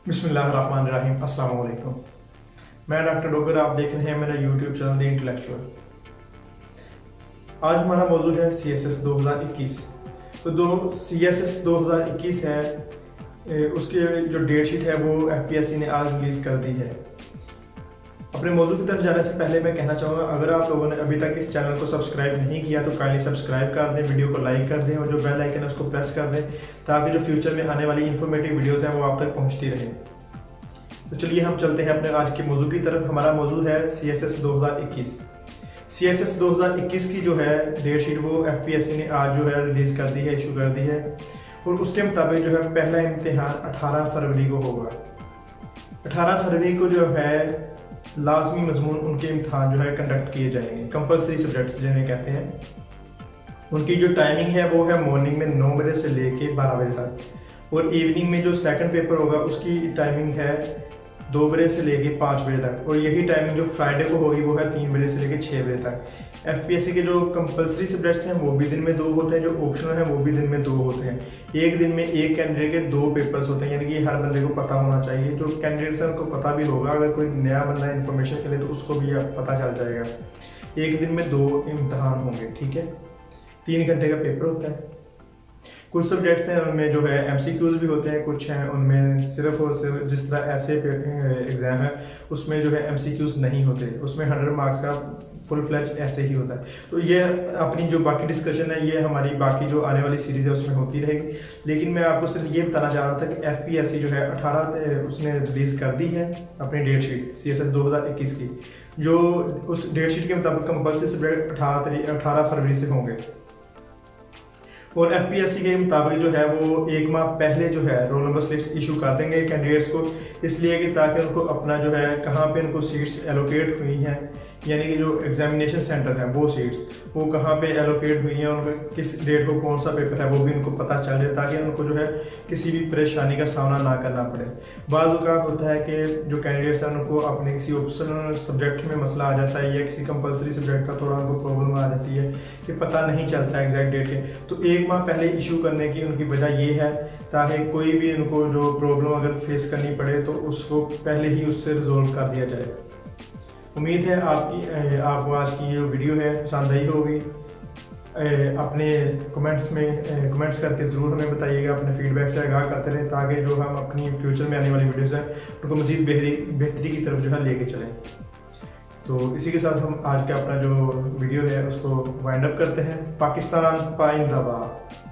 बिस्मिल्लाहिर्रहमानिर्रहीम। अस्सलाम वालेकुम। मैं डॉक्टर डोगर, आप देख रहे हैं मेरा यूट्यूब चैनल द इंटेलेक्चुअल। आज हमारा मौजू है CSS 2021। तो जो CSS 2021 है उसके जो डेट शीट है वो FPSC ने आज रिलीज़ कर दी है। अपने मौजू की तरफ जाने से पहले मैं कहना चाहूँगा, अगर आप लोगों ने अभी तक इस चैनल को सब्सक्राइब नहीं किया तो काइंडली सब्सक्राइब कर दें, वीडियो को लाइक कर दें और जो बेल आइकन है उसको प्रेस कर दें ताकि जो फ्यूचर में आने वाली इंफॉर्मेटिव वीडियोस हैं वो आप तक पहुंचती रहें। तो चलिए हम चलते हैं अपने आज के मौजू की तरफ। हमारा मौजू है CSS 2021। CSS 2021 की जो है डेट शीट वो FPSC ने आज जो है रिलीज़ कर दी है, इशू कर दी है। और उसके मुताबिक जो है पहला इम्तिहान 18 फरवरी को होगा। 18 फरवरी को जो है लाजमी मजमून उनके इम्तिहान जो है कंडक्ट किए जाएंगे। कंपलसरी सब्जेक्ट्स जिन्हें कहते हैं, उनकी जो टाइमिंग है वो है मॉर्निंग में 9 बजे से लेके 12 बजे तक। और इवनिंग में जो सेकंड पेपर होगा उसकी टाइमिंग है 2 बजे से लेके 5 बजे तक। और यही टाइमिंग जो फ्राइडे को होगी वो है 3 बजे से लेके 6 बजे तक। FPSC के जो कंपलसरी सब्जेक्ट्स हैं वो भी दिन में 2 होते हैं, जो ऑप्शनल हैं वो भी दिन में 2 होते हैं। एक दिन में एक कैंडिडेट के 2 पेपर्स होते हैं, यानी कि हर बंदे को पता होना चाहिए। जो कैंडिडेट्स हैं उनको पता भी होगा, अगर कोई नया बंदा इन्फॉर्मेशन के लिए तो उसको भी पता चल जाएगा। एक दिन में 2 इम्तहान होंगे, ठीक है। 3 घंटे का पेपर होता है। कुछ सब्जेक्ट्स हैं उनमें जो है MCQs भी होते हैं, कुछ हैं उनमें सिर्फ और सिर्फ जिस तरह ऐसे एग्ज़ाम है उसमें जो है MCQs नहीं होते, उसमें 100 मार्क्स का फुल फ्लैज ऐसे ही होता है। तो ये अपनी जो बाकी डिस्कशन है ये हमारी बाकी जो आने वाली सीरीज़ है उसमें होती रहेगी। लेकिन मैं आपको सिर्फ ये बताना चाह रहा था कि FPSC जो है 18 उसने रिलीज़ कर दी है अपनी डेट शीट CSS 2021 की। जो उस डेट शीट के मुताबिक कंपल्सरी सब्जेक्ट 18 फरवरी से होंगे। और FPSC के मुताबिक जो है वो 1 माह पहले जो है रोल नंबर स्लिप्स इशू कर देंगे कैंडिडेट्स को, इसलिए कि ताकि उनको अपना जो है कहाँ पे उनको सीट्स एलोकेट हुई हैं, यानी कि जो एग्जामिनेशन सेंटर हैं वो सीट्स वो कहाँ पे एलोकेट हुई हैं, उनको किस डेट को कौन सा पेपर है वो भी उनको पता चल जाए, ताकि उनको जो है किसी भी परेशानी का सामना ना करना पड़े। बाज़ औक़ात होता है कि जो कैंडिडेट्स हैं उनको अपने किसी ऑप्शनल सब्जेक्ट में मसला आ जाता है या किसी कंपलसरी सब्जेक्ट का थोड़ा उनको प्रॉब्लम आ जाती है कि पता नहीं चलता एग्जैक्ट डेट के। तो 1 माह पहले इशू करने की उनकी वजह ये है ताकि कोई भी उनको जो प्रॉब्लम अगर फेस करनी पड़े तो उसको पहले ही उससे रिजॉल्व कर दिया जाए। उम्मीद है आपको आज की जो वीडियो है पसंद आई होगी। अपने कमेंट्स करके ज़रूर हमें बताइएगा, अपने फीडबैक से आगाह करते रहें ताकि जो हम अपनी फ्यूचर में आने वाली वीडियोस हैं उनको मज़ीद बेहतरी की तरफ जो है लेके चलें। तो इसी के साथ हम आज का अपना जो वीडियो है उसको वाइंड अप करते हैं। पाकिस्तान पाइंदाबाद।